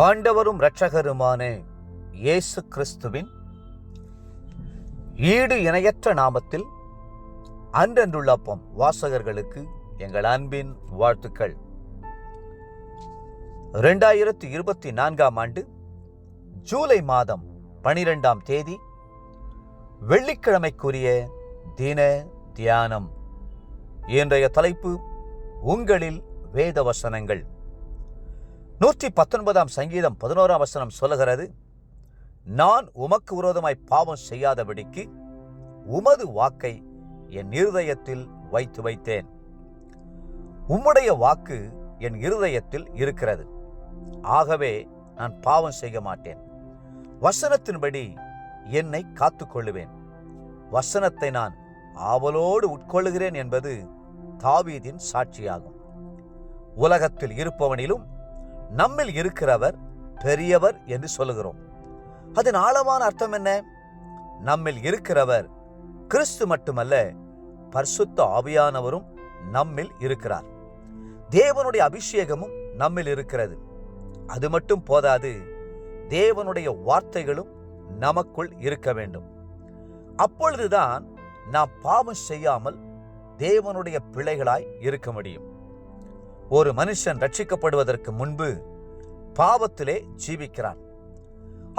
ஆண்டவரும் இரட்சகருமான இயேசு கிறிஸ்துவின் ஈடு இணையற்ற நாமத்தில் அன்றென்றுள்ளப்பம் வாசகர்களுக்கு எங்கள் அன்பின் வாழ்த்துக்கள். 2024 ஆண்டு ஜூலை மாதம் 12ஆம் தேதி வெள்ளிக்கிழமைக்குரிய தின தியானம். இன்றைய தலைப்பு உங்களில் வேத வசனங்கள். 119ஆம் சங்கீதம் 11ஆம் வசனம் சொல்லுகிறது, நான் உமக்கு விரோதமாய் பாவம் செய்யாதபடிக்கு உமது வாக்கை என் இருதயத்தில் வைத்தேன். உம்முடைய வாக்கு என் இருதயத்தில் இருக்கிறது, ஆகவே நான் பாவம் செய்ய மாட்டேன். வசனத்தின்படி என்னை காத்துக்கொள்ளுவேன். வசனத்தை நான் ஆவலோடு உட்கொள்ளுகிறேன் என்பது தாவீதின் சாட்சியாகும். உலகத்தில் இருப்பவனிலும் நம்மில் இருக்கிறவர் பெரியவர் என்று சொல்லுகிறோம். அதன் ஆழமான அர்த்தம் என்ன? நம்மில் இருக்கிறவர் கிறிஸ்து மட்டுமல்ல, பரிசுத்த ஆவியானவரும் நம்மில் இருக்கிறார். தேவனுடைய அபிஷேகமும் நம்மில் இருக்கிறது. அது மட்டும் போதாது, தேவனுடைய வார்த்தைகளும் நமக்குள் இருக்க வேண்டும். அப்பொழுதுதான் நாம் பாவம் செய்யாமல் தேவனுடைய பிள்ளைகளாய் இருக்க முடியும். ஒரு மனுஷன் ரட்சிக்கப்படுவதற்கு முன்பு பாவத்திலே ஜீவிக்கிறான்.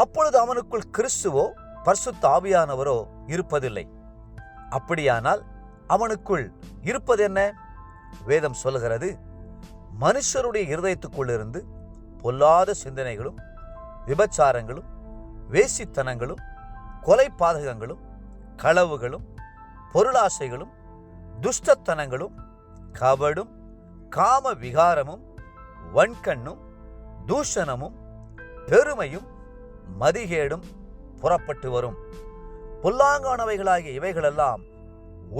அப்பொழுது அவனுக்குள் கிறிஸ்துவோ பரிசுத்த ஆவியானவரோ இருப்பதில்லை. அப்படியானால் அவனுக்குள் இருப்பது என்ன? வேதம் சொல்லுகிறது, மனுஷருடைய இருதயத்துக்குள்ளிருந்து பொல்லாத சிந்தனைகளும், விபச்சாரங்களும், வேசித்தனங்களும், கொலை பாதகங்களும், களவுகளும், பொருளாசைகளும், துஷ்டத்தனங்களும், கபடும், காம விகாரமும், வன்கண்ணும், தூஷணமும், பெருமையும், மதிகேடும் புறப்பட்டு வரும். பொல்லாங்கானவைகளாகிய இவைகளெல்லாம்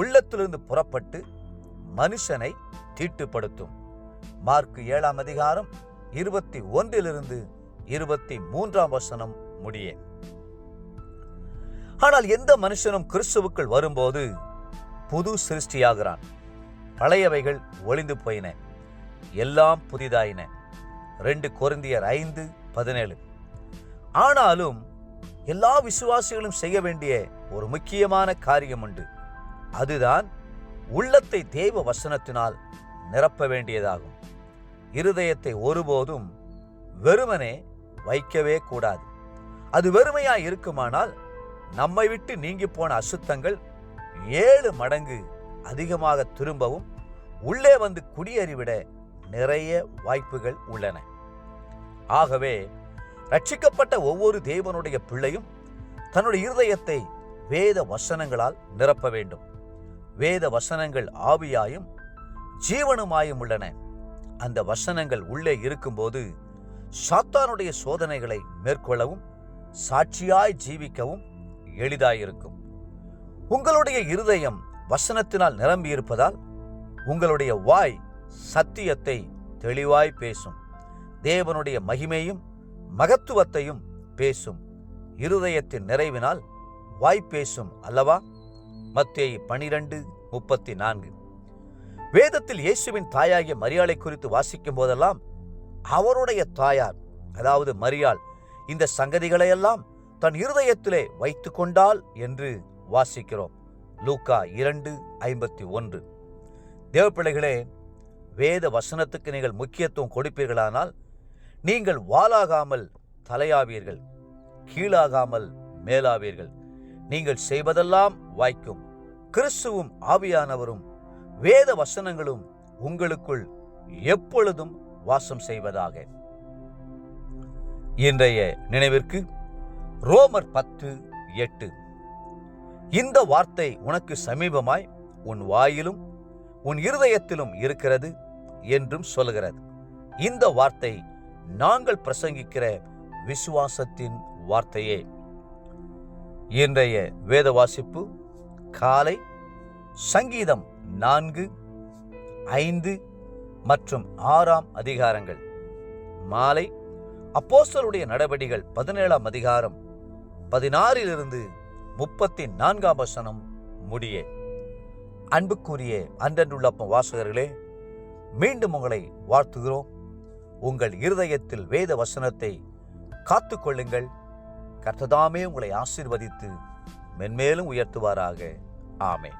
உள்ளத்திலிருந்து புறப்பட்டு மனுஷனை தீட்டுப்படுத்தும். மார்க்கு 7ஆம் அதிகாரம் 21 23 வசனம் முடிய. ஆனால் எந்த மனுஷனும் கிறிஸ்துவுக்குள் வரும்போது புது சிருஷ்டியாகிறான். பழையவைகள் ஒளிந்து போயின, எல்லாம் புதிதாயின. 2 கொரிந்தியர் 5:17. ஆனாலும் எல்லா விசுவாசிகளும் செய்ய வேண்டிய ஒரு முக்கியமான காரியம் உண்டு. அதுதான் உள்ளத்தை தேவ வசனத்தினால் நிரப்ப வேண்டியதாகும். இருதயத்தை ஒருபோதும் வெறுமனே வைக்கவே கூடாது. அது வெறுமையாய் இருக்குமானால் நம்மை விட்டு நீங்கி போன அசுத்தங்கள் 7 மடங்கு அதிகமாக திரும்பவும் உள்ளே வந்து குடியேறிவிட நிறைய வாய்ப்புகள் உள்ளன. ஆகவே ரட்சிக்கப்பட்ட ஒவ்வொரு தேவனுடைய பிள்ளையும் தன்னுடைய இருதயத்தை வேத வசனங்களால் நிரப்ப வேண்டும். வேத வசனங்கள் ஆவியாயும் ஜீவனுமாயும் உள்ளன. அந்த வசனங்கள் உள்ளே இருக்கும்போது சாத்தானுடைய சோதனைகளை மேற்கொள்ளவும் சாட்சியாய் ஜீவிக்கவும் எளிதாயிருக்கும். உங்களுடைய இருதயம் வசனத்தினால் நிரம்பி இருப்பதால் உங்களுடைய வாய் சத்தியத்தை தெளிவாய் பேசும். தேவனுடைய மகிமையும் மகத்துவத்தையும் பேசும். இருதயத்தின் நிறைவினால் வாய் பேசும் அல்லவா? மத்தேயு 12:34. வேதத்தில் இயேசுவின் தாயாகிய மரியாளை குறித்து வாசிக்கும் போதெல்லாம் அவருடைய தாயார், அதாவது மரியாள், இந்த சங்கதிகளையெல்லாம் தன் இருதயத்திலே வைத்து கொண்டாள் என்று வாசிக்கிறோம். லூக்கா 2:51. தேவப்பிள்ளைகளே, வேத வசனத்துக்கு நீங்கள் முக்கியத்துவம் கொடுப்பீர்களானால் நீங்கள் வாலாகாமல் தலையாவீர்கள், கீழாகாமல் மேலாவீர்கள். நீங்கள் செய்வதெல்லாம் வாய்க்கும். கிறிஸ்துவும் ஆவியானவரும் வேத வசனங்களும் உங்களுக்குள் எப்பொழுதும் வாசம் செய்வதாக. இன்றைய நினைவிற்கு ரோமர் 10:8. இந்த வார்த்தை உனக்கு சமீபமாய் உன் வாயிலும் உன் இருதயத்திலும் இருக்கிறது என்றும் சொல்கிறது. இந்த வார்த்தை நாங்கள் பிரசங்கிக்கிற விசுவாசத்தின் வார்த்தையே. இன்றைய வேத வாசிப்பு காலை சங்கீதம் 4, 5 மற்றும் 6ஆம் அதிகாரங்கள். மாலை அப்போஸ்தலருடைய நடபடிகள் 17ஆம் அதிகாரம் 16 34 வசனம் முடிய. அன்புக்குரிய அன்றென்றுள்ளப்பம் வாசகர்களே, மீண்டும் உங்களை வாழ்த்துகிறோம். உங்கள் இருதயத்தில் வேத வசனத்தை காத்துக்கொள்ளுங்கள். கர்த்தர் தாமே உங்களை ஆசீர்வதித்து மென்மேலும் உயர்த்துவாராக. ஆமென்.